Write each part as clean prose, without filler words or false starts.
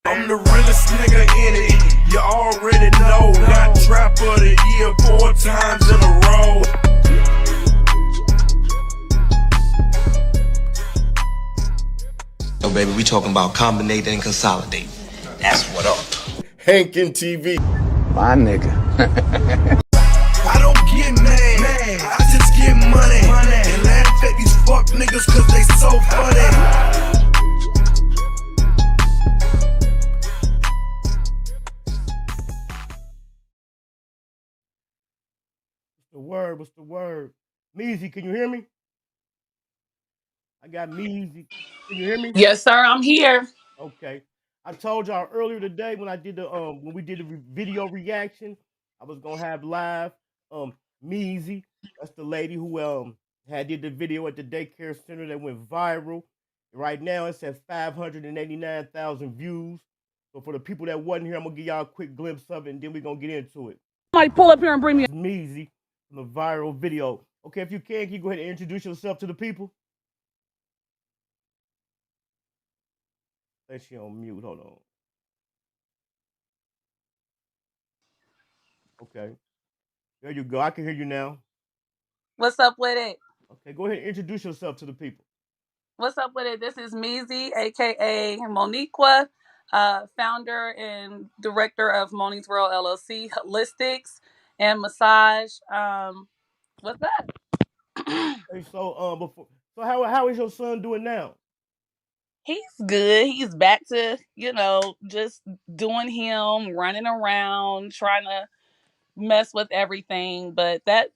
I'm the realest nigga in it, you already know. Got trap of the year 4 times in a row. Yo, baby, we talking about combinate and consolidate. That's what up. Hankin TV. My nigga. I don't get mad, I just get money. And laugh at these fuck niggas cause they so funny. What's the word? Meezy, can you hear me? I got Meezy. Can you hear me? Yes, sir, I'm here. Okay. I told y'all earlier today when I did the when we did the video reaction, I was gonna have live Meezy. That's the lady who had did the video at the daycare center that went viral. Right now it's at 589,000 views. So for the people that wasn't here, I'm gonna give y'all a quick glimpse of it and then we're gonna get into it. Somebody pull up here and bring me. Meezy from the viral video. Okay, if you can you go ahead and introduce yourself to the people? I think she on mute. Hold on. Okay. There you go. I can hear you now. What's up with it? Okay, go ahead and introduce yourself to the people. What's up with it? This is Meezy, aka Moniqua, founder and director of Moni's World LLC, Holistics and Massage. What's that? Hey, so how is your son doing now? He's good. He's back to, just doing him, running around, trying to mess with everything. But that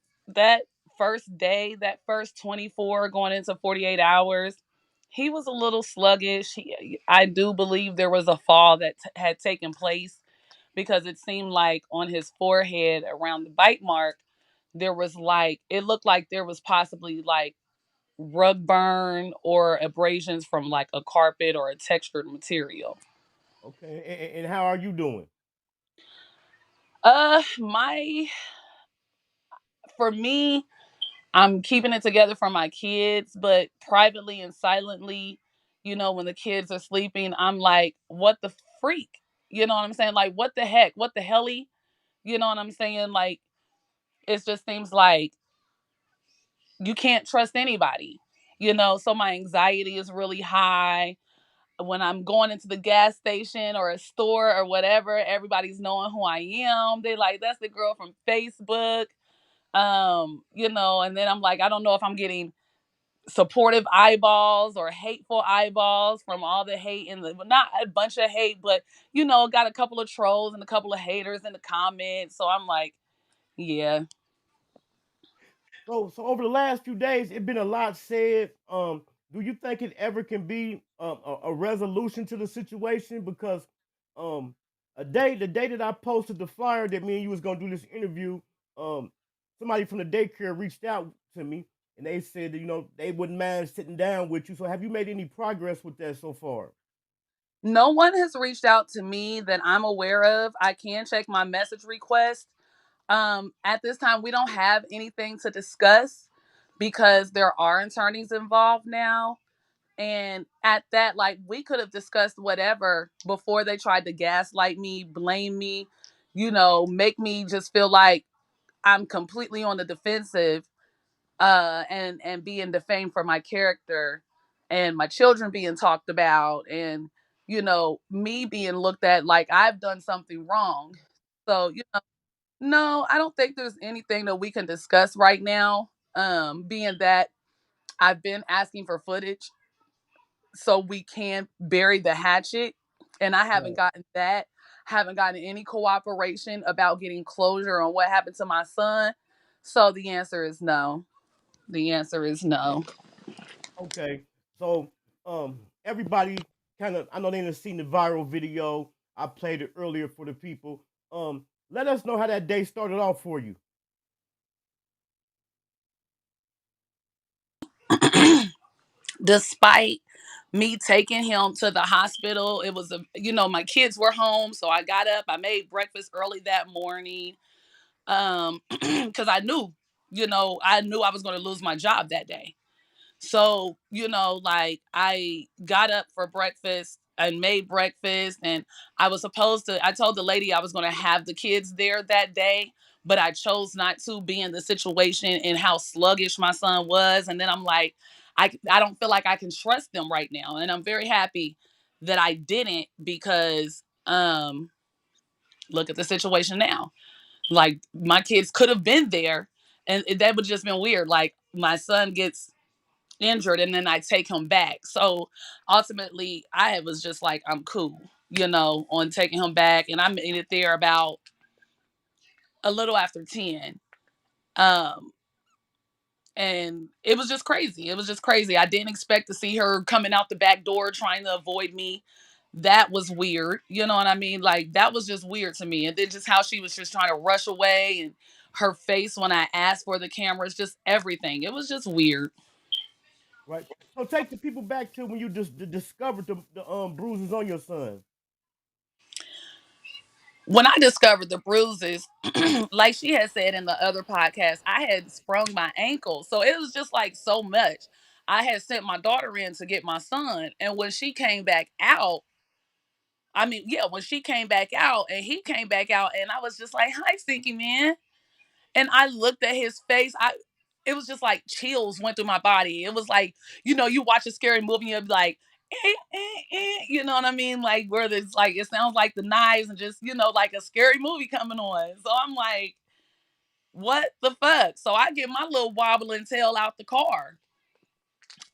first day, that first 24 going into 48 hours, he was a little sluggish. I do believe there was a fall that had taken place because it seemed like on his forehead around the bite mark, there was like, it looked like there was possibly like rug burn or abrasions from like a carpet or a textured material. Okay, and how are you doing? My For me, I'm keeping it together for my kids, but privately and silently, when the kids are sleeping, I'm like, what the freak? You know what I'm saying? Like, what the heck? What the helly? You know what I'm saying? Like, it just seems like you can't trust anybody, so my anxiety is really high. When I'm going into the gas station or a store or whatever, everybody's knowing who I am. They like, that's the girl from Facebook. And then I'm like, I don't know if I'm getting supportive eyeballs or hateful eyeballs from all the hate in the, not a bunch of hate, but got a couple of trolls and a couple of haters in the comments. So I'm like, yeah. So over the last few days, it's been a lot said. Do you think it ever can be a resolution to the situation? Because um, the day that I posted the flyer that me and you was gonna do this interview, somebody from the daycare reached out to me and they said that they wouldn't mind sitting down with you. So have you made any progress with that so far? No one has reached out to me that I'm aware of. I can check my message request. At this time, we don't have anything to discuss because there are attorneys involved now. And at that, like, we could have discussed whatever before they tried to gaslight me, blame me, make me just feel like I'm completely on the defensive, and being defamed for my character and my children being talked about and, me being looked at like I've done something wrong. So, no, I don't think there's anything that we can discuss right now. Being that I've been asking for footage so we can bury the hatchet. And I haven't Right. gotten that. Haven't gotten any cooperation about getting closure on what happened to my son. So the answer is no. The answer is no. Okay. So everybody kind of I know they didn't seen the viral video. I played it earlier for the people. Let us know how that day started off for you. Despite me taking him to the hospital, it was my kids were home, so I got up, I made breakfast early that morning. Because I knew I was going to lose my job that day. So, like, I got up for breakfast. and made breakfast, and I told the lady I was going to have the kids there that day, but I chose not to, be in the situation and how sluggish my son was. And then I'm like, I don't feel like I can trust them right now. And I'm very happy that I didn't, because look at the situation now. Like, my kids could have been there, and that would just been weird. Like, my son gets injured and then I take him back. So ultimately I was just like, I'm cool, on taking him back. And I made it there about a little after 10. Um, and it was just crazy. It was just crazy. I didn't expect to see her coming out the back door trying to avoid me. That was weird. You know what I mean? Like, that was just weird to me. And then just how she was just trying to rush away, and her face when I asked for the cameras, just everything. It was just weird. Right. So take the people back to when you just discovered the bruises on your son. When I discovered the bruises, like she had said in the other podcast, I had sprung my ankle. So it was just like so much. I had sent my daughter in to get my son. And when she came back out, when she came back out and he came back out, and I was just like, hi, Stinky Man. And I looked at his face. It was just like chills went through my body. It was like, you watch a scary movie and you'll be like, you know what I mean? Like, where there's like, it sounds like the knives and just, like a scary movie coming on. So I'm like, what the fuck? So I get my little wobbling tail out the car.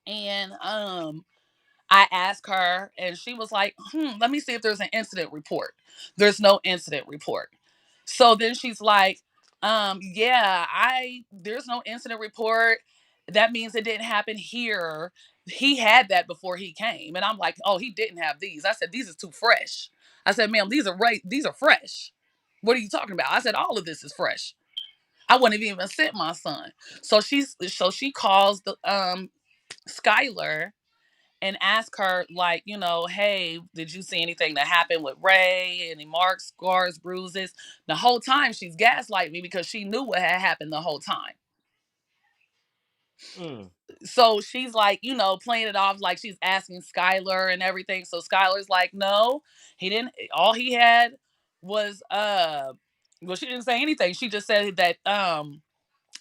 And I asked her, and she was like, let me see if there's an incident report. There's no incident report. So then she's like, yeah, there's no incident report. That means it didn't happen here. He had that before he came. And I'm like, oh, he didn't have these. I said, these are too fresh. I said, ma'am, these are fresh. What are you talking about? I said, all of this is fresh. I wouldn't have even sent my son. So she calls the Skylar and ask her, like, hey, did you see anything that happened with Ray? Any marks, scars, bruises? The whole time she's gaslighting me because she knew what had happened the whole time. Mm. So she's like, playing it off like she's asking Skylar and everything. So Skylar's like, no, he didn't. All he had was, well, she didn't say anything. She just said that,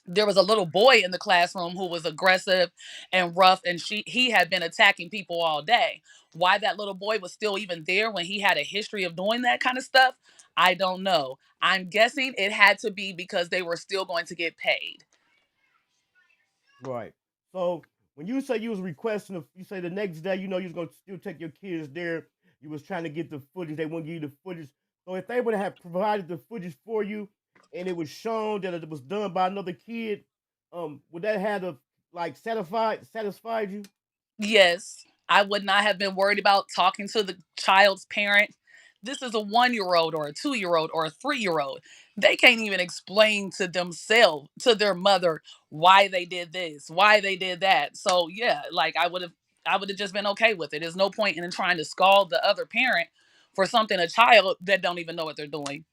there was a little boy in the classroom who was aggressive and rough, and he had been attacking people all day. Why that little boy was still even there when he had a history of doing that kind of stuff, I don't know. I'm guessing it had to be because they were still going to get paid. Right. So when you say you was requesting, you say the next day, you was gonna still take your kids there. You was trying to get the footage. They wouldn't give you the footage. So if they would have provided the footage for you, and it was shown that it was done by another kid, would that have like satisfied you? Yes, I would not have been worried about talking to the child's parent. This is a 1-year-old or a 2-year-old or a 3-year-old. They can't even explain to themselves, to their mother, why they did this, why they did that. So yeah, like I would have just been okay with it. There's no point in trying to scald the other parent for something a child that don't even know what they're doing.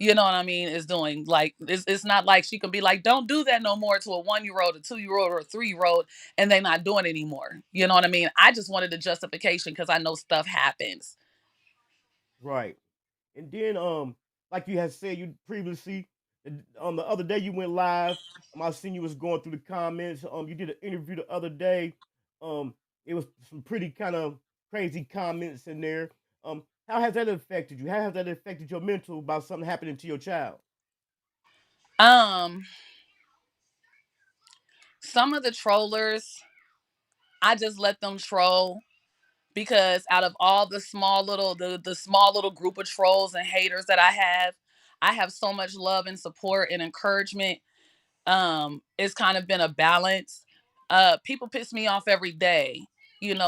You know what I mean? Is doing, like, it's not like she can be like, don't do that no more to a 1-year-old, a 2-year-old, or a 3-year-old, and they not doing it anymore. You know what I mean? I just wanted a justification because I know stuff happens. Right. And then, like you had said, you previously, on the other day you went live. I seen you was going through the comments. You did an interview the other day. It was some pretty kind of crazy comments in there. How has that affected you? How has that affected your mental about something happening to your child? Um, some of the trollers, I just let them troll, because out of all the small little group of trolls and haters that I have so much love and support and encouragement. It's kind of been a balance. People piss me off every day,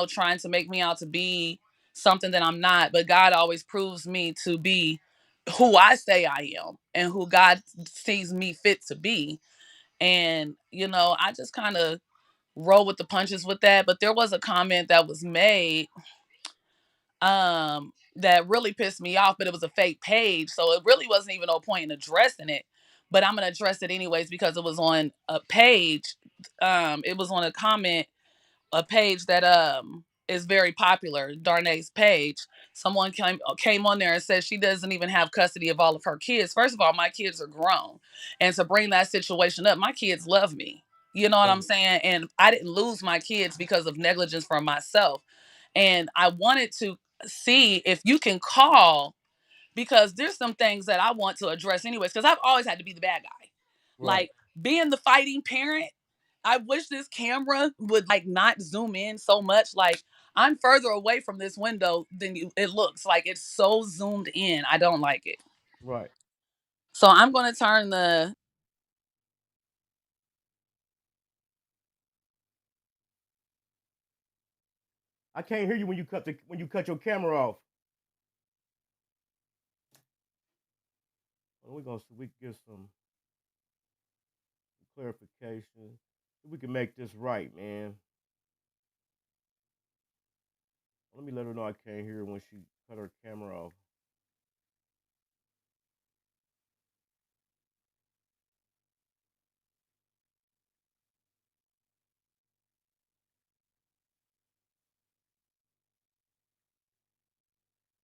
trying to make me out to be something that I'm not, but God always proves me to be who I say I am and who God sees me fit to be. And I just kind of roll with the punches with that. But there was a comment that was made that really pissed me off, but it was a fake page, so it really wasn't even no point in addressing it. But I'm gonna address it anyways because it was on a page. It was on a page that is very popular, Darnay's page. Someone came on there and said she doesn't even have custody of all of her kids. First of all, my kids are grown, and to bring that situation up, my kids love me. You know what I'm Right. saying? And I didn't lose my kids because of negligence from myself. And I wanted to see if you can call, because there's some things that I want to address anyways, because I've always had to be the bad guy. Right. Like being the fighting parent, I wish this camera would like not zoom in so much. Like I'm further away from this window than it looks. Like it's so zoomed in. I don't like it. Right. So I'm going to turn the I can't hear you when you cut your camera off. Well, we're gonna see if we can get some clarification. We can make this right, man. Let me let her know I can't hear her when she cut her camera off.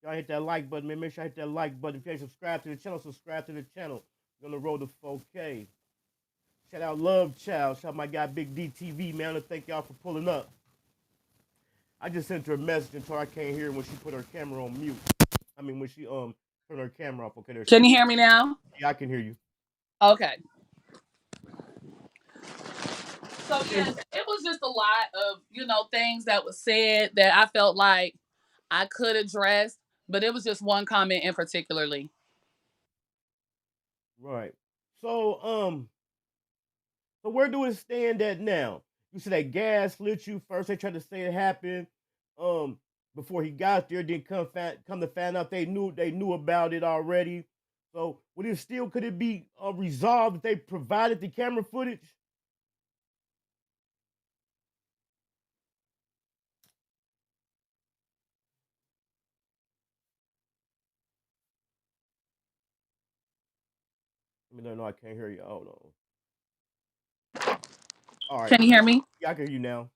Y'all hit that like button, man. Make sure I hit that like button. If you ain't subscribed to the channel, subscribe to the channel. We're on the road to 4K. Shout out Love Child. Shout out my guy Big DTV, man. I want to thank y'all for pulling up. I just sent her a message and told her I can't hear her when she put her camera on mute. I mean when she turned her camera off. Okay, there she Can is. you hear me now? Yeah, I can hear you. Okay. So And yes, it was just a lot of, things that was said that I felt like I could address, but it was just one comment in particularly. right. So where do it stand at now? You said that gas lit you first. They tried to say it happened um before he got there. Then come to find out they knew about it already. So could it be resolved if they provided the camera footage? Let me let her know I can't hear you. Hold on. All right. Can you hear me? Yeah, I can hear you now.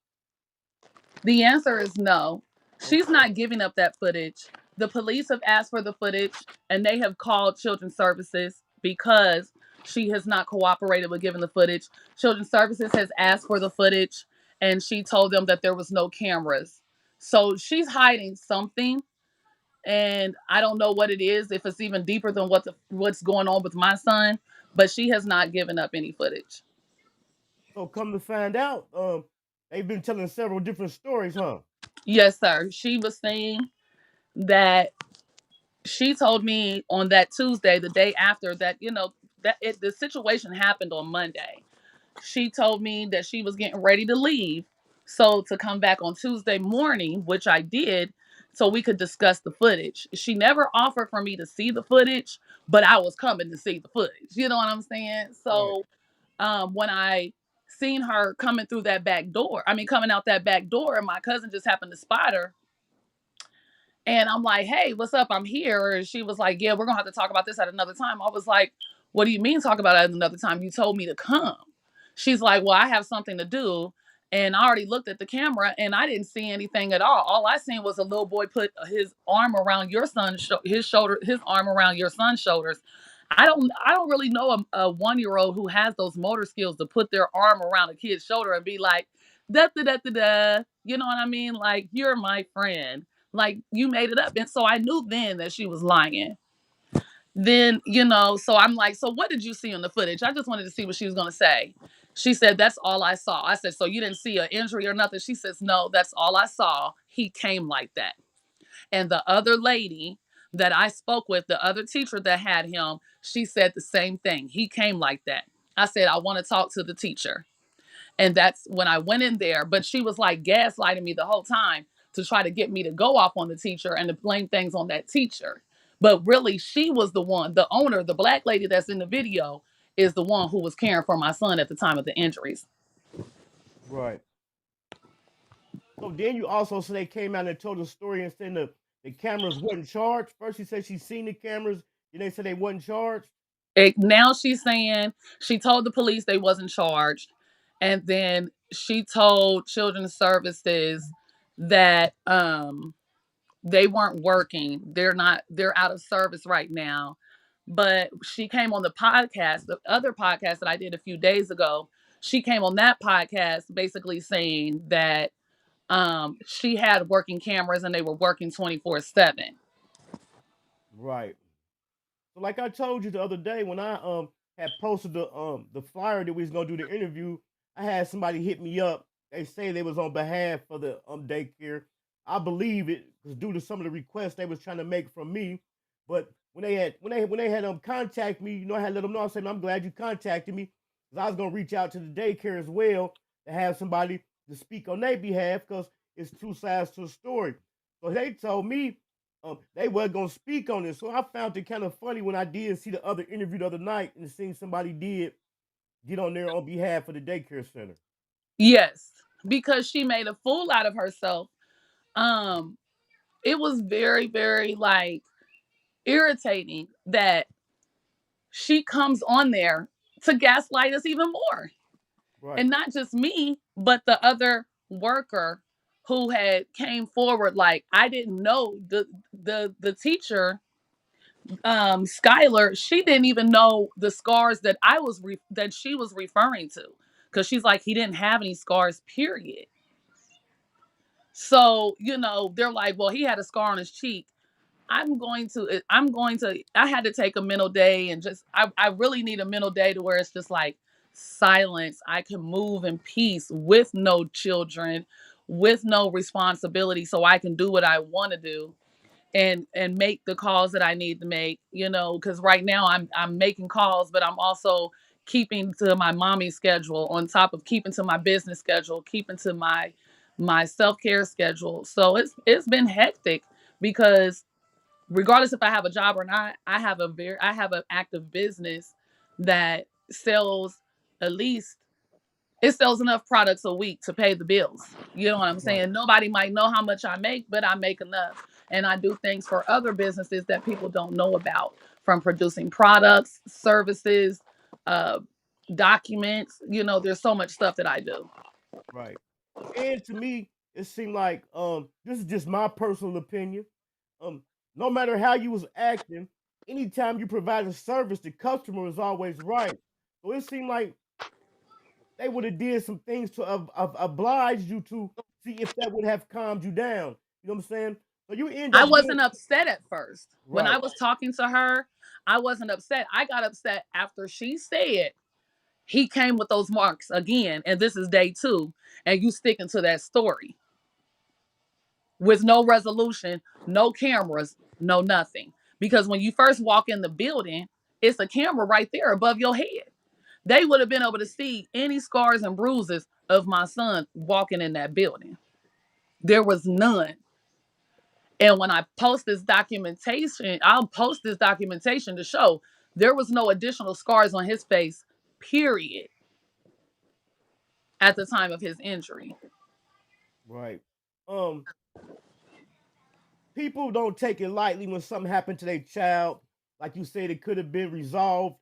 The answer is no. She's Okay. not giving up that footage. The police have asked for the footage and they have called Children's Services because she has not cooperated with giving the footage. Children's Services has asked for the footage and she told them that there was no cameras. So she's hiding something, and I don't know what it is, if it's even deeper than what's going on with my son, but she has not given up any footage. So come to find out, they've been telling several different stories, huh? Yes, sir. She was saying that she told me on that Tuesday, the day after that, the situation happened on Monday. She told me that she was getting ready to leave. So to come back on Tuesday morning, which I did, so we could discuss the footage. She never offered for me to see the footage, but I was coming to see the footage. You know what I'm saying? Right. So when I seen her coming through that back door, I mean coming out that back door, and my cousin just happened to spot her, and I'm like, hey, what's up? I'm here. And she was like, yeah, we're going to have to talk about this at another time. I was like, what do you mean talk about it at another time? You told me to come. She's like, well, I have something to do. And I already looked at the camera and I didn't see anything at all. All I seen was a little boy put his arm around your son's his shoulder, his arm around your son's shoulders. I don't really know a 1-year old who has those motor skills to put their arm around a kid's shoulder and be like, da da da da da. You know what I mean? Like, you're my friend. Like, you made it up. And so I knew then that she was lying. Then, so I'm like, so what did you see on the footage? I just wanted to see what she was going to say. She said, that's all I saw. I said, so you didn't see an injury or nothing? She says, no, that's all I saw. He came like that. And the other lady that I spoke with, the other teacher that had him, she said the same thing. He came like that. I said, I want to talk to the teacher. And that's when I went in there. But she was like gaslighting me the whole time to try to get me to go off on the teacher and to blame things on that teacher. But really, she was the one, the owner, the black lady that's in the video is the one who was caring for my son at the time of the injuries. Right. So then you also said they came out and told the story and said the cameras wasn't charged. First she said she seen the cameras, then they said they wasn't charged. Now she's saying she told the police they wasn't charged. And then she told Children's Services that They weren't working. They're out of service right now. But she came on the podcast, the other podcast that I did a few days ago. She came on that podcast basically saying that she had working cameras and they were working 24/7. Right. So like I told you the other day when I had posted the flyer that we was gonna do the interview, I had somebody hit me up. They say they was on behalf of the daycare. I believe it was due to some of the requests they was trying to make from me. But when they had contact me, I had to let them know. I said, I'm glad you contacted me because I was gonna reach out to the daycare as well to have somebody to speak on their behalf because it's two sides to the story. So they told me they weren't gonna speak on it. So I found it kind of funny when I did see the other interview the other night and seeing somebody did get on there on behalf of the daycare center. Yes, because she made a fool out of herself. Um, it was very, very like irritating that she comes on there to gaslight us even more. Right, And not just me, but the other worker who had came forward like I didn't know the teacher Skylar, she didn't even know the scars that that she was referring to cuz she's like he didn't have any scars period. So, they're like, well, he had a scar on his cheek. I had to take a mental day and I really need a mental day to where it's just like silence. I can move in peace with no children, with no responsibility, so I can do what I want to do and make the calls that I need to make, because right now I'm making calls, but I'm also keeping to my mommy schedule on top of keeping to my business schedule, keeping to my self-care schedule. So it's been hectic because regardless if I have a job or not, I have an active business that sells at least it sells enough products a week to pay the bills. You know what I'm right, saying? Nobody might know how much I make, but I make enough. And I do things for other businesses that people don't know about, from producing products, services, uh, documents. There's so much stuff that I do. right. And to me, it seemed like this is just my personal opinion. Um, no matter how you was acting, anytime you provide a service, the customer is always right. So it seemed like they would have did some things to oblige you to see if that would have calmed you down. You know what I'm saying? So you end I up doing wasn't upset at first. When I right, was talking to her, I wasn't upset. I got upset after she said he came with those marks again, and this is day two, and you sticking to that story with no resolution, no cameras, no nothing. Because when you first walk in the building, it's a camera right there above your head. They would have been able to see any scars and bruises of my son walking in that building. There was none. And when I'll post this documentation to show there was no additional scars on his face, period, at the time of his injury. right. Um, People don't take it lightly when something happened to their child. Like you said, it could have been resolved,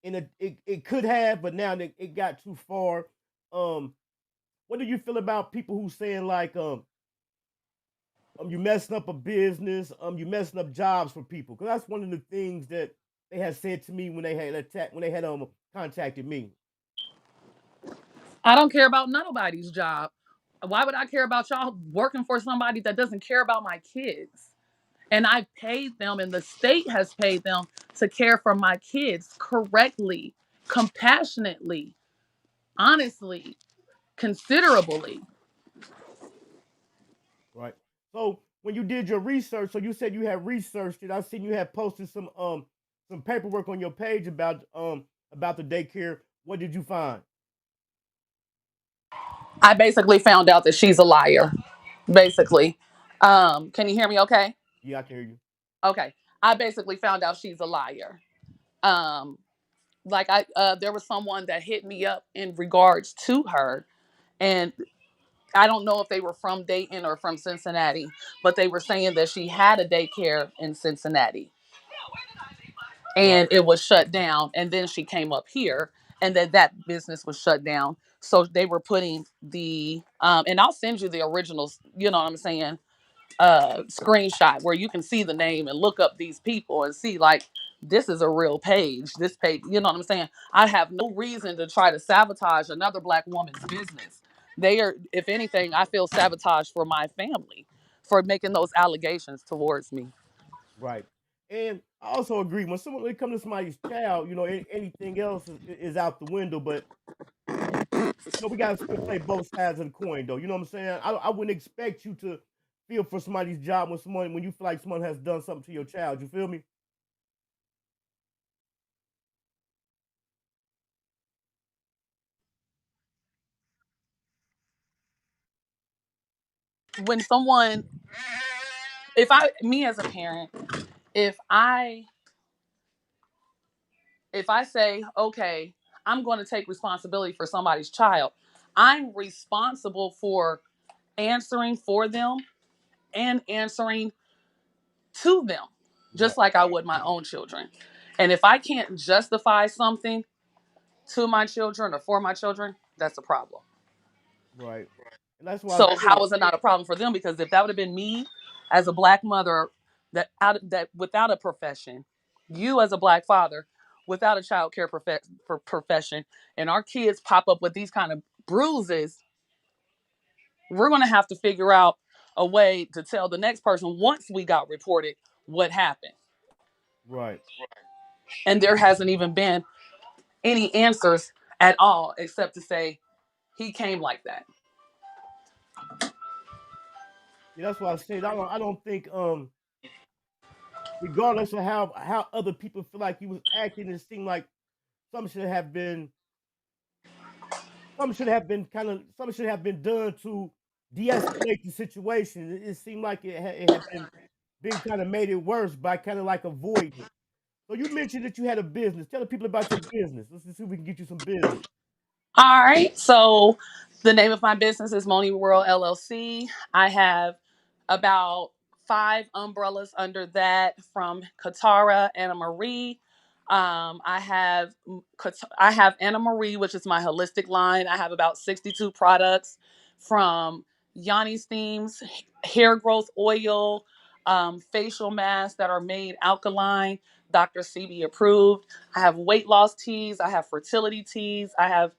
and it could have, but now it got too far. Um, what do you feel about people who saying like you messing up a business, you messing up jobs for people? Because that's one of the things that they had said to me when they had contacted me. I don't care about nobody's job. Why would I care about y'all working for somebody that doesn't care about my kids? And I paid them, and the state has paid them to care for my kids correctly, compassionately, honestly, considerably. Right. So when you did your research, so you said you had researched it. I seen you had posted some paperwork on your page about the daycare. What did you find? I basically found out that she's a liar. Basically, can you hear me? Okay. Yeah, I can hear you. Okay. I basically found out she's a liar. Um, there was someone that hit me up in regards to her, and I don't know if they were from Dayton or from Cincinnati, but they were saying that she had a daycare in Cincinnati Right, and it was shut down. And then she came up here and then that business was shut down. So they were putting and I'll send you the originals, you know what I'm saying? screenshot where you can see the name and look up these people and see like this is a real page. This page, you know what I'm saying? I have no reason to try to sabotage another Black woman's business. They are, if anything, I feel sabotaged for my family for making those allegations towards me. Right. And I also agree when it comes to somebody's child, anything else is out the window. But we gotta still play both sides of the coin, though. You know what I'm saying? I wouldn't expect you to feel for somebody's job when you feel like someone has done something to your child. You feel me? When someone, if I, me as a parent, if I if I say, okay, I'm going to take responsibility for somebody's child, I'm responsible for answering for them and answering to them, Right. just like I would my own children. And if I can't justify something to my children or for my children, that's a problem. Right. And that's why I So said, how is it not a problem for them? Because if that would have been me as a Black mother that without a profession, you as a Black father without a child care profession, and our kids pop up with these kind of bruises, we're going to have to figure out a way to tell the next person once we got reported what happened. right. And there hasn't even been any answers at all except to say he came like that. Yeah, that's why I said I don't think regardless of how other people feel like he was acting, it seemed like something should have been something should have been done to de-escalate the situation. It seemed like it had been kind of made it worse by kind of like avoiding it. So you mentioned that you had a business. Tell the people about your business. Let's see if we can get you some business. All right. So the name of my business is Moni World LLC. I have about 5 umbrellas under that from Katara, Anna Marie. I have Anna Marie, which is my holistic line. I have about 62 products from Yanni's Themes, hair growth oil, facial masks that are made alkaline, Dr. CB approved. I have weight loss teas. I have fertility teas. I have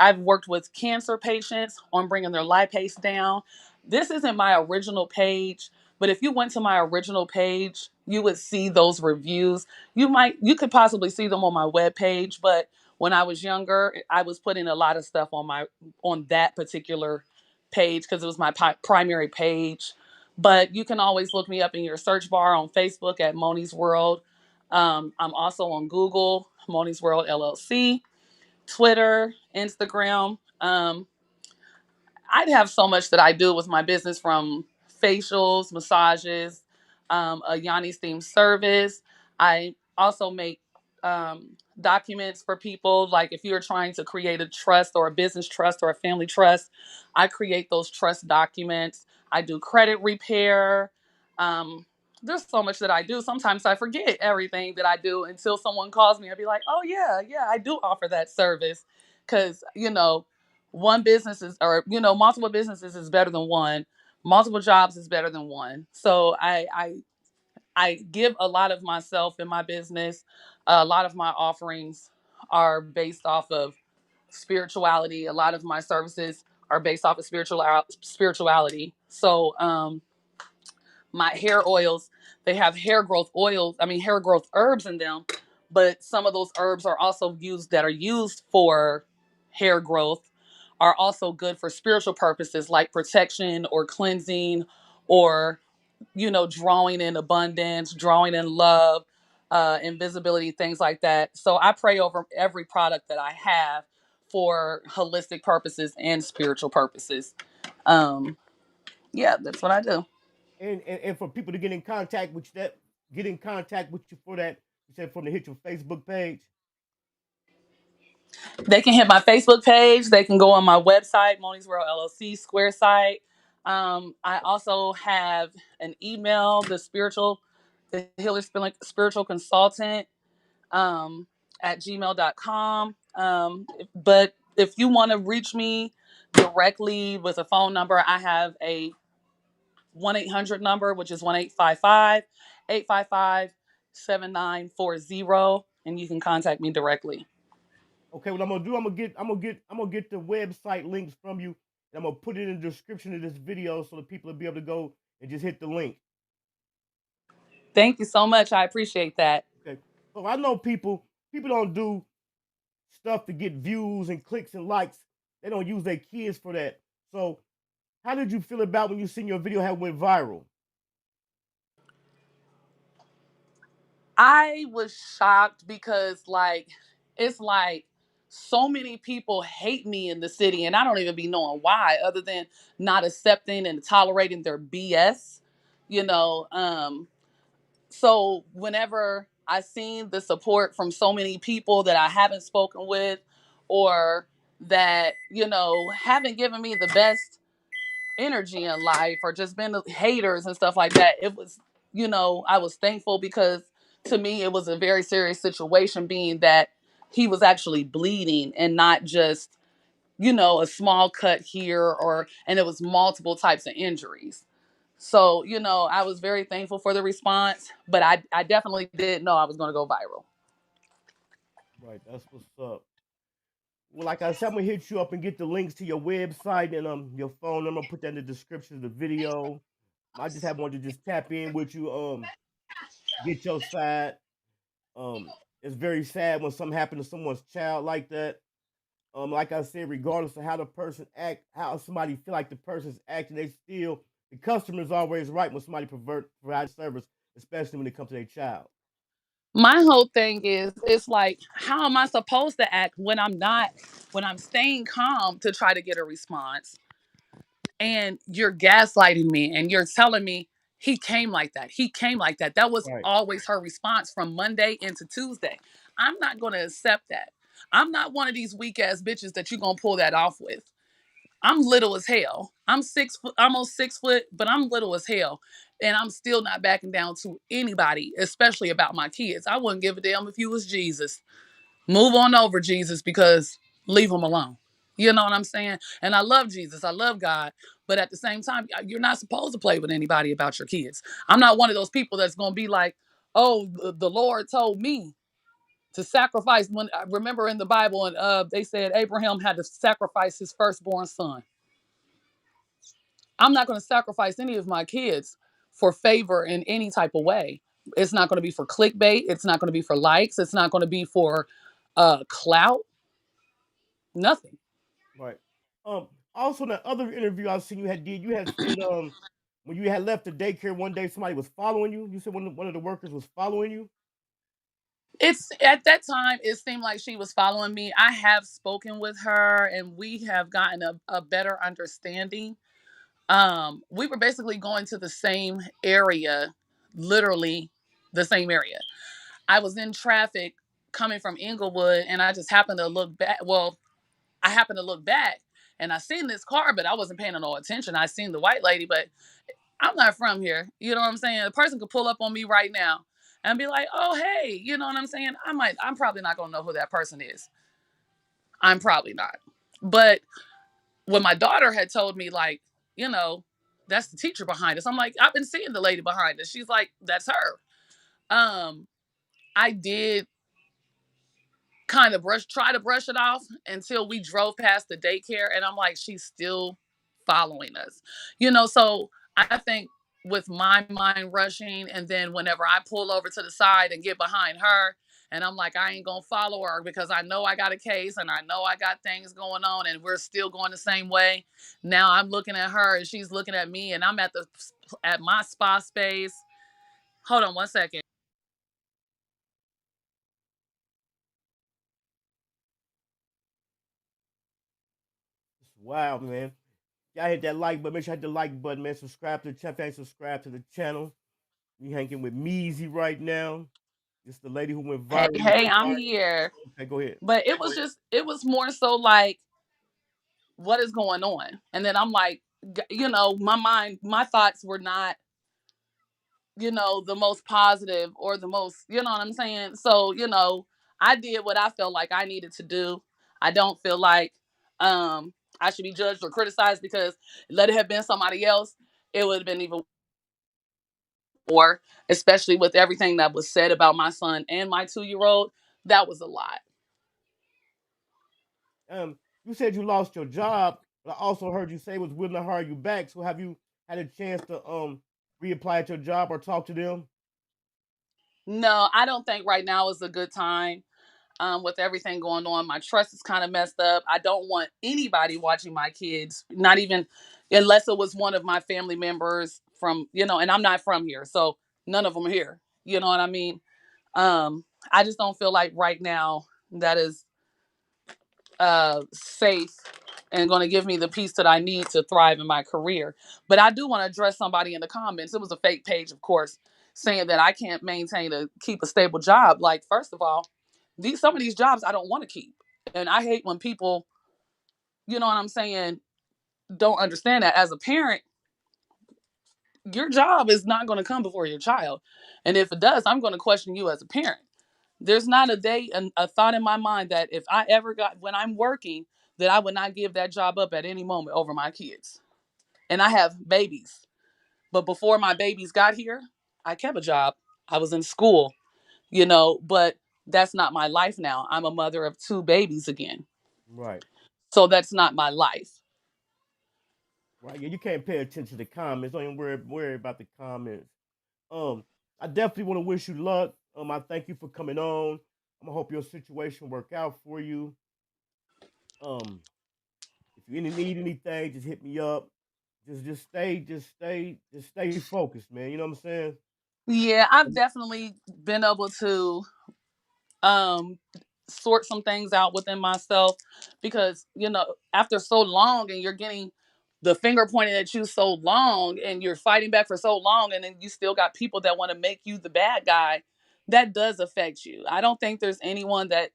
I've worked with cancer patients on bringing their lipase down. This isn't my original page, but if you went to my original page, you would see those reviews. You could possibly see them on my web page, but when I was younger, I was putting a lot of stuff on that particular page because it was my primary page. But you can always look me up in your search bar on Facebook at Moni's World. I'm also on Google, Moni's World LLC. Twitter, Instagram. I'd have so much that I do with my business from facials, massages, a Yanni's theme service. I also make documents for people. Like if you're trying to create a trust or a business trust or a family trust, I create those trust documents. I do credit repair. Um, there's so much that I do. Sometimes I forget everything that I do until someone calls me. I'll be like, oh, yeah, I do offer that service. Because, one business is, or multiple businesses is better than one. Multiple jobs is better than one. So I give a lot of myself in my business. A lot of my offerings are based off of spirituality. A lot of my services are based off of spirituality. So my hair oils, they have hair growth oils, hair growth herbs in them, but some of those herbs are also used for hair growth, are also good for spiritual purposes like protection or cleansing or, drawing in abundance, drawing in love, invisibility, things like that. So I pray over every product that I have for holistic purposes and spiritual purposes. Um, yeah, that's what I do. And for people to get in contact with you for that, you said from to hit your Facebook page. They can hit my Facebook page. They can go on my website, Moni's World LLC, Square site. I also have an email, the Healer Spiritual Consultant at gmail.com. But if you want to reach me directly with a phone number, I have a 1-800 number, which is 1-855-855-7940, and you can contact me directly. Okay, what I'm gonna do, I'm gonna get the website links from you, and I'm gonna put it in the description of this video so the people will be able to go and just hit the link. Thank you so much. I appreciate that. Okay. So I know people don't do stuff to get views and clicks and likes. They don't use their kids for that. So how did you feel about when you seen your video had went viral? I was shocked because it's like so many people hate me in the city and I don't even be knowing why other than not accepting and tolerating their BS, you know. So whenever I seen the support from so many people that I haven't spoken with or that, haven't given me the best energy in life or just been haters and stuff like that, it was, I was thankful because to me it was a very serious situation, being that he was actually bleeding and not just, a small cut here, and it was multiple types of injuries. So, I was very thankful for the response, but I definitely didn't know I was going to go viral. Right, that's what's up. Well, like I said, I'm gonna hit you up and get the links to your website and your phone number. Put that in the description of the video. I just have wanted to just tap in with you, get your side. It's very sad when something happens to someone's child like that. Like I said, regardless of how the person act, how somebody feel like the person's acting, the customer is always right when somebody provides service, especially when it comes to their child. My whole thing is, it's like, how am I supposed to act when I'm staying calm to try to get a response, and you're gaslighting me and you're telling me he came like that. He came like that. That was Right, always her response from Monday into Tuesday. I'm not going to accept that. I'm not one of these weak ass bitches that you're going to pull that off with. I'm little as hell. I'm 6 foot, almost 6 foot, but I'm little as hell. And I'm still not backing down to anybody, especially about my kids. I wouldn't give a damn if you was Jesus. Move on over, Jesus, because leave him alone. You know what I'm saying? And I love Jesus. I love God. But at the same time, you're not supposed to play with anybody about your kids. I'm not one of those people that's going to be like, oh, the Lord told me to sacrifice. When I remember in the Bible, and they said Abraham had to sacrifice his firstborn son. I'm not going to sacrifice any of my kids for favor in any type of way. It's not going to be for clickbait. It's not going to be for likes. It's not going to be for clout. Nothing. right. Also, in the other interview I seen you had said when you had left the daycare one day, somebody was following you. You said one of the workers was following you. It's at that time it seemed like she was following me. I have spoken with her and we have gotten a better understanding. We were basically going to the same area, literally the same area. I was in traffic coming from Inglewood and I just happened to look back. Well, I happened to look back and I seen this car, but I wasn't paying no attention. I seen the white lady, but I'm not from here. You know what I'm saying? A person could pull up on me right now and be like, oh, hey, you know what I'm saying? I'm probably not going to know who that person is. I'm probably not. But when my daughter had told me, like, you know, that's the teacher behind us, I'm like, I've been seeing the lady behind us. She's like, that's her. Um, I did kind of try to brush it off until we drove past the daycare, and I'm like, she's still following us, so I think with my mind rushing, and then whenever I pull over to the side and get behind her, and I'm like, I ain't gonna follow her because I know I got a case and I know I got things going on and we're still going the same way. Now I'm looking at her and she's looking at me, and I'm at my spa space. Hold on one second. Wow, man. Y'all hit that like button. Make sure you hit the like button, man. Subscribe to the channel. If you ain't subscribed to the channel. We hanging with Measy right now. It's the lady who went Hey, viral. hey, I'm here. Okay, go ahead. But it was more so like, what is going on? And then I'm like, my thoughts were not, the most positive or the most, you know what I'm saying? So, I did what I felt like I needed to do. I don't feel like I should be judged or criticized because let it have been somebody else. it would have been even more, especially with everything that was said about my son and my 2 year old. That was a lot. You said you lost your job, but I also heard you say was willing to hire you back. So have you had a chance to reapply at your job or talk to them? No, I don't think right now is a good time. With everything going on, my trust is kind of messed up. I don't want anybody watching my kids, not even unless it was one of my family members from, and I'm not from here. So none of them are here. You know what I mean? I just don't feel like right now that is safe and going to give me the peace that I need to thrive in my career. But I do want to address somebody in the comments. It was a fake page, of course, saying that I can't maintain to keep a stable job. Like, first of all, some of these jobs I don't want to keep. And I hate when people, you know what I'm saying, don't understand that as a parent, your job is not going to come before your child. And if it does, I'm going to question you as a parent. There's not a day, a thought in my mind that if I ever got, when I'm working, that I would not give that job up at any moment over my kids. And I have babies. But before my babies got here, I kept a job. I was in school, but that's not my life now. I'm a mother of 2 babies again. Right. So that's not my life. Right. Yeah, you can't pay attention to the comments. Don't even worry about the comments. Um, I definitely want to wish you luck. I thank you for coming on. I'm gonna hope your situation work out for you. Um, if you need anything, just hit me up. Just stay focused, man. You know what I'm saying? Yeah, I've definitely been able to um sort some things out within myself because after so long and you're getting the finger pointed at you so long and you're fighting back for so long and then you still got people that want to make you the bad guy, that does affect you. I don't think there's anyone that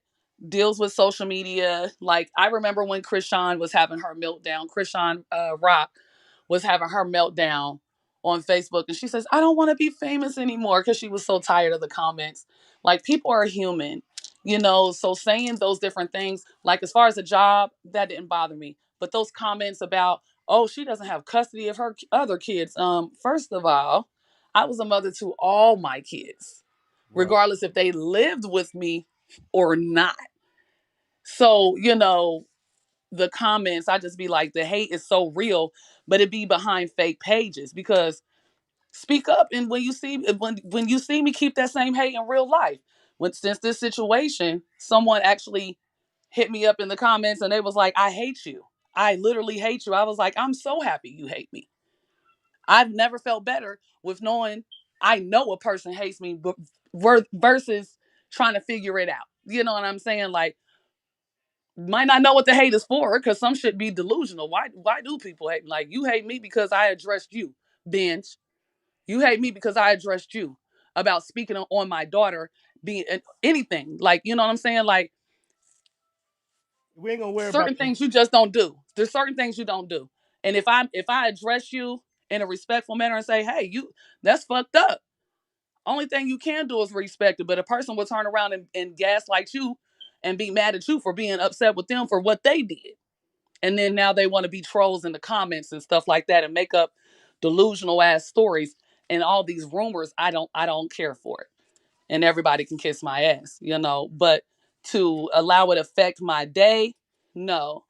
deals with social media. Like, I remember when Krishan was having her meltdown. Krishan Rock was having her meltdown on Facebook, and she says, I don't want to be famous anymore, because she was so tired of the comments. Like, people are human, so saying those different things, like as far as a job, that didn't bother me. But those comments about, oh, she doesn't have custody of her other kids. First of all, I was a mother to all my kids, Right. regardless if they lived with me or not. So, the comments, I just be like, the hate is so real, but it be behind fake pages. Because speak up, and when you see me, keep that same hate in real life. Since this situation, someone actually hit me up in the comments and they was like, I hate you. I literally hate you. I was like, I'm so happy you hate me. I've never felt better with knowing I know a person hates me, but versus trying to figure it out. You know what I'm saying? Like, might not know what the hate is for, because some should be delusional. Why do people hate me? Like, you hate me because I addressed you, binge. You hate me because I addressed you about speaking on my daughter being anything. Like, you know what I'm saying? Like, We ain't gonna worry about certain the. things you just don't do. There's certain things you don't do. And if I address you in a respectful manner and say, hey, that's fucked up. Only thing you can do is respect it. But a person will turn around and gaslight you and be mad at you for being upset with them for what they did. And then now they want to be trolls in the comments and stuff like that and make up delusional ass stories and all these rumors. I don't care for it. And everybody can kiss my ass, but to allow it affect my day, no.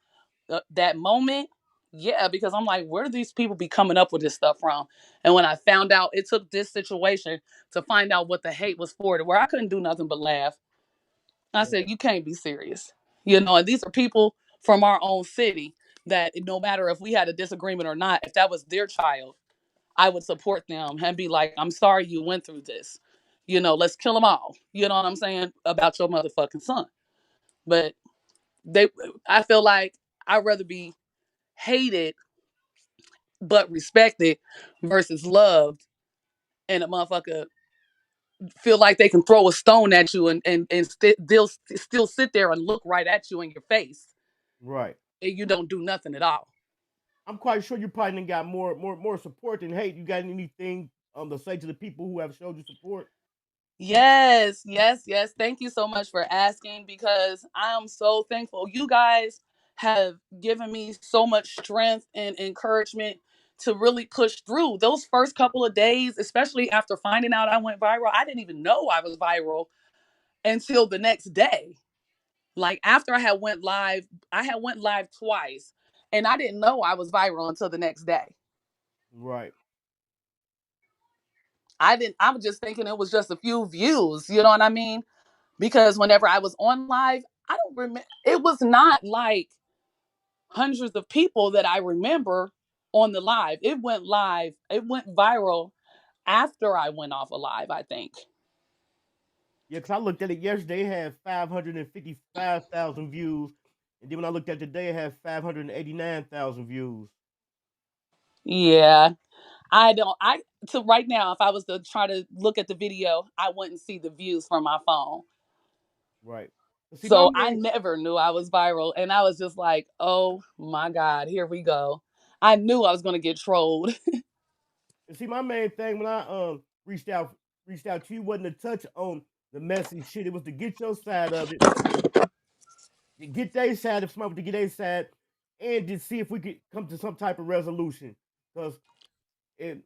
That moment, yeah, because I'm like, where do these people be coming up with this stuff from? And when I found out, it took this situation to find out what the hate was for, to where I couldn't do nothing but laugh. I said, you can't be serious. And these are people from our own city that no matter if we had a disagreement or not, if that was their child, I would support them and be like, I'm sorry you went through this. Let's kill them all. You know what I'm saying? About your motherfucking son. But they, I feel like I'd rather be hated but respected versus loved, and a motherfucker feel like they can throw a stone at you and they'll still sit there and look right at you in your face, Right. and you don't do nothing at all. I'm quite sure you probably done got more support than hate. You got anything to say to the people who have showed you support? Yes, yes, yes. Thank you so much for asking, because I am so thankful. You guys have given me so much strength and encouragement to really push through. Those first couple of days, especially after finding out I went viral, I didn't even know I was viral until the next day. Like after I had went live twice and I didn't know I was viral until the next day. Right. I was just thinking it was just a few views, you know what I mean? Because whenever I was on live, I don't remember, it was not like hundreds of people that I remember on the live. It went viral after I went off a live, I think. Yeah, because I looked at it yesterday, it had 555,000 views. And then when I looked at it today, it had 589,000 views. Yeah. I don't I to right now, if I was to try to look at the video, I wouldn't see the views from my phone. Right. But see, my So I main never knew I was viral. And I was just like, oh my God, here we go. I knew I was gonna get trolled. my main thing when I reached out to you wasn't to touch on the messy shit. It was to get your side of it, to get their side if somebody to get their side, and to see if we could come to some type of resolution. Because it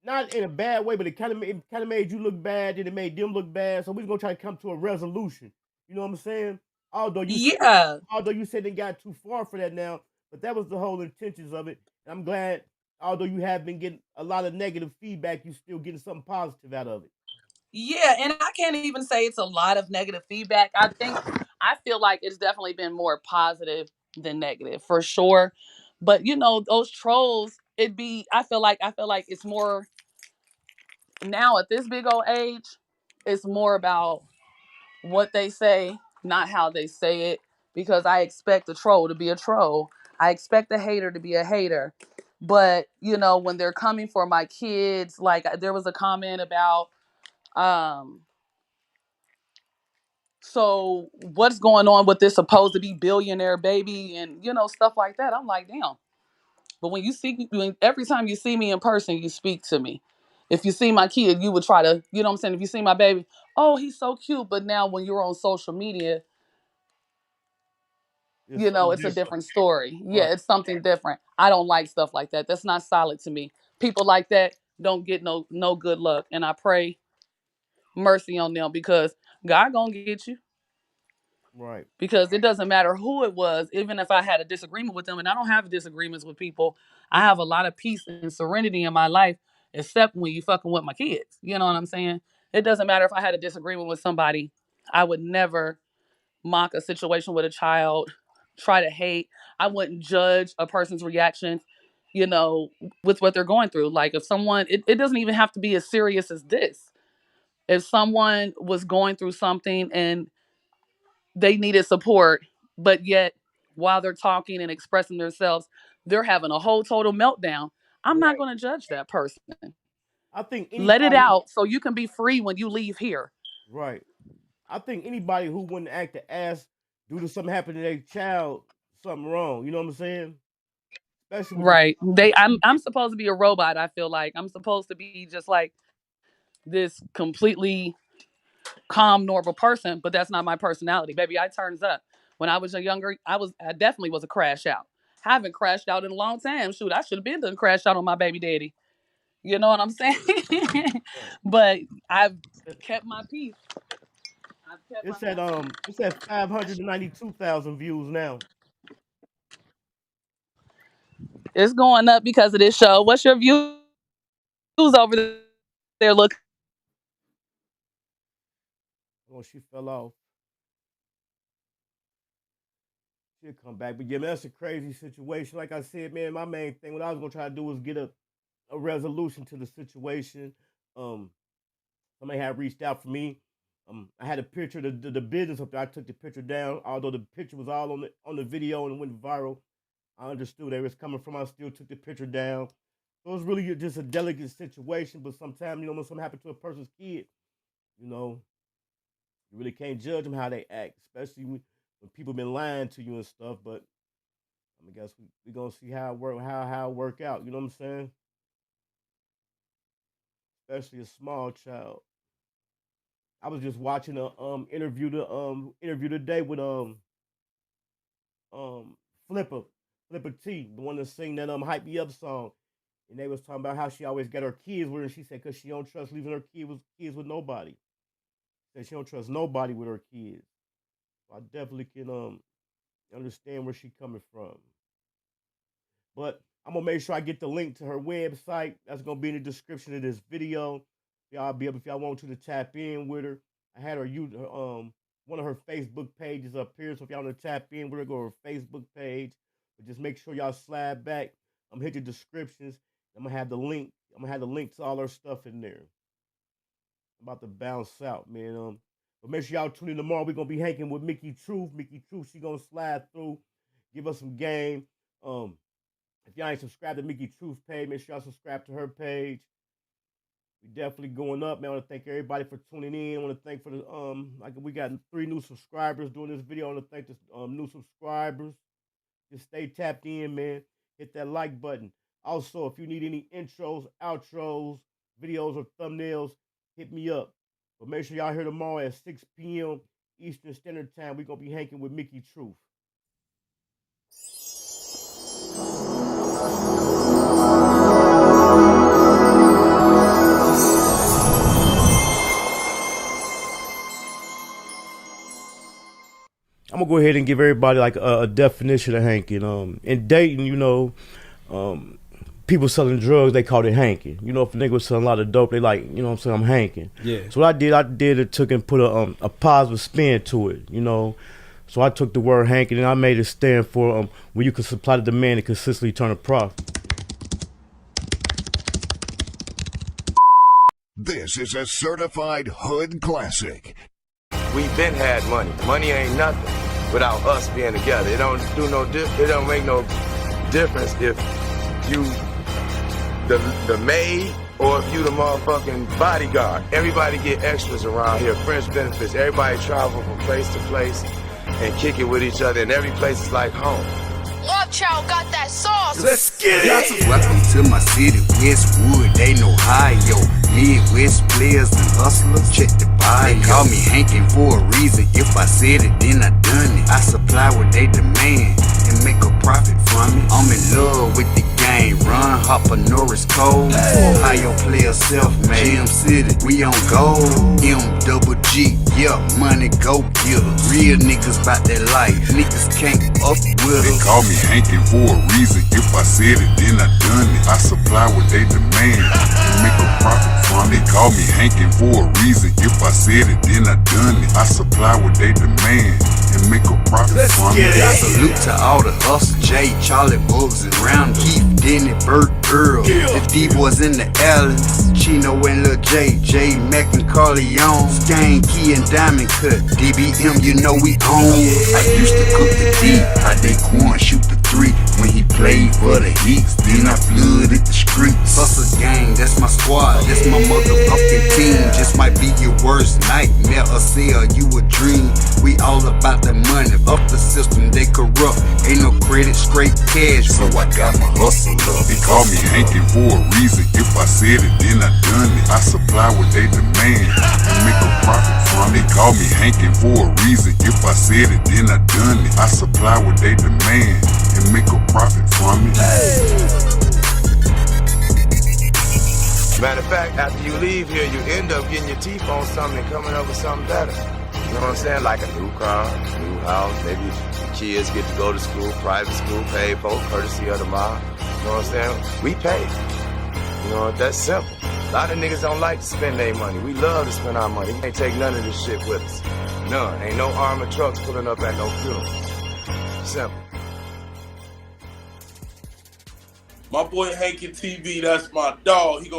not in a bad way, but it kind of made you look bad, and it made them look bad. So we're gonna try to come to a resolution. You know what I'm saying? Although you said Yeah. although you said they got too far for that now, but that was the whole intentions of it. And I'm glad, although you have been getting a lot of negative feedback, you still getting something positive out of it. Yeah, and I can't even say it's a lot of negative feedback. I feel like it's definitely been more positive than negative for sure. But you know, those trolls, I feel like it's more now at this big old age, it's more about what they say, not how they say it. Because I expect a troll to be a troll. I expect a hater to be a hater. But, you know, when they're coming for my kids, like there was a comment about um so what's going on with this supposed to be billionaire baby and you know stuff like that. I'm like, damn. But every time you see me in person, you speak to me. If you see my kid, you would try to, you know what I'm saying? If you see my baby, oh, he's so cute. But now when you're on social media, It's you know, something it's a different. different story. Right. Yeah, it's something different. I don't like stuff like that. That's not solid to me. People like that don't get no good luck. And I pray mercy on them because God gonna get you. Right. Because it doesn't matter who it was, even if I had a disagreement with them, and I don't have disagreements with people. I have a lot of peace and serenity in my life, except when you fucking with my kids. You know what I'm saying? It doesn't matter if I had a disagreement with somebody. I would never mock a situation with a child, try to hate. I wouldn't judge a person's reaction, you know, with what they're going through. Like if someone, it doesn't even have to be as serious as this. If someone was going through something and they needed support, but yet while they're talking and expressing themselves, they're having a whole total meltdown. I'm not Right. going to judge that person. I think Let it anybody. out so you can be free when you leave here. Right. I think anybody who wouldn't act to ask due to something happened to their child, something wrong. You know what I'm saying? Especially with the Right. I'm supposed to be a robot, I feel like. I'm supposed to be just like this completely calm, normal person, but that's not my personality. Baby, I turns up. When I was a younger, I definitely was a crash out. Haven't crashed out in a long time. Shoot, I should have been done crashed out on my baby daddy. You know what I'm saying? right. But I've kept my peace. I've kept my It's at 592,000 views now. It's going up because of this show. What's your views over there? Look, Oh, she fell off. She'll come back. But yeah, man, that's a crazy situation. Like I said, man, my main thing, what I was gonna try to do was get a resolution to the situation. Um, Somebody had reached out for me. I had a picture of the business up there. I took the picture down, although the picture was all on the video and went viral. I understood where it was coming from. I still took the picture down. So it was really just a delicate situation. But sometimes, you know, when something happened to a person's kid, you know, you really can't judge them how they act, especially when people been lying to you and stuff. But I guess we gonna see how it work out. You know what I'm saying? Especially a small child. I was just watching a interview today with um Flipper. Flipper T, the one that sing that Hype Me Up song. And they was talking about how she always got her kids with her. And she said, because she don't trust leaving her kids with nobody. Said she don't trust nobody with her kids. So I definitely can understand where she coming from. But I'm gonna make sure I get the link to her website. That's gonna be in the description of this video. Y'all be able, if y'all want to tap in with her. I had her one of her Facebook pages up here. So if y'all want to tap in with her, go to her Facebook page. But just make sure y'all slide back. I'm gonna hit the descriptions. I'm gonna have the link. I'm gonna have the link to all her stuff in there. I'm about to bounce out, man. But make sure y'all tune in tomorrow. We're gonna be hanging with Mickey Truth. Mickey Truth, she gonna slide through, give us some game. If y'all ain't subscribed to Mickey Truth page, make sure y'all subscribe to her page. We definitely going up, man. I want to thank everybody for tuning in. I want to thank for the like we got 3 new subscribers doing this video. I want to thank the new subscribers. Just stay tapped in, man. Hit that like button. Also, if you need any intros, outros, videos, or thumbnails, hit me up. But make sure y'all here tomorrow at 6 p.m. Eastern Standard Time. We're going to be hanging with Mickey Truth. I'm going to go ahead and give everybody like a definition of hanking. In Dayton, you know, people selling drugs, they call it hanking. You know, if a nigga was selling a lot of dope, they like, you know what I'm saying, I'm hanking. Yeah. So what I did it took and put a positive spin to it, you know. So I took the word hanking and I made it stand for when you can supply the demand and consistently turn a profit. This is a certified hood classic. We've been had money. Money ain't nothing without us being together. It don't make no difference if you the maid or if you the motherfucking bodyguard. Everybody get extras around here, fringe benefits. Everybody travel from place to place and kick it with each other, and every place is like home. Chyld got that sauce. Let's get it. Welcome to my city, Westwood, they know Ohio. Midwest players and hustlers, check the bio. They call me Hankin for a reason. If I said it, then I done it. I supply what they demand and make a profit from it. I'm in love with the game. Run, Hopper, Norris, Cole. Ohio player self-made. Gym City, we on gold. M-double-G, yeah, money go getter. Real niggas bout that life. Niggas can't up with us. They call me Hankin for a reason. If I said it, then I done it. I supply what they demand and make a profit from it. They call me Hankin for a reason. If I said it, then I done it. I supply what they demand and make a profit from it. I salute to all the hustle, Jay, Charlie, Bugs, and Round, Keith, Denny, Bert, Earl, the D-boys in the alleys, Chino and Lil J, J, Mac and Carleon, Skane, Key and Diamond Cut, DBM, you know we own. I used to cook the D, I did corn, shoot the 3, when he played for the Heats, then I flooded the streets. Hustle gang, that's my squad, that's my motherfucking team. Just might be your worst nightmare or sell you a dream. We all about the money, up the system, they corrupt. Ain't no credit, straight cash, so I got my hustle up. They call me Hankin for a reason. If I said it, then I done it. I supply what they demand and make a profit from it. They call me Hankin for a reason. If I said it, then I done it. I supply what they demand and make a profit from it. Matter of fact, after you leave here, you end up getting your teeth on something and coming up with something better. You know what I'm saying? Like a new car, new house, maybe your kids get to go to school, private school, paid for, courtesy of the mom. You know what I'm saying? We pay. You know, that's simple. A lot of niggas don't like to spend their money. We love to spend our money. We can't take none of this shit with us. None. Ain't no armored trucks pulling up at no funeral. Simple. My boy Hankin TV, that's my dog. He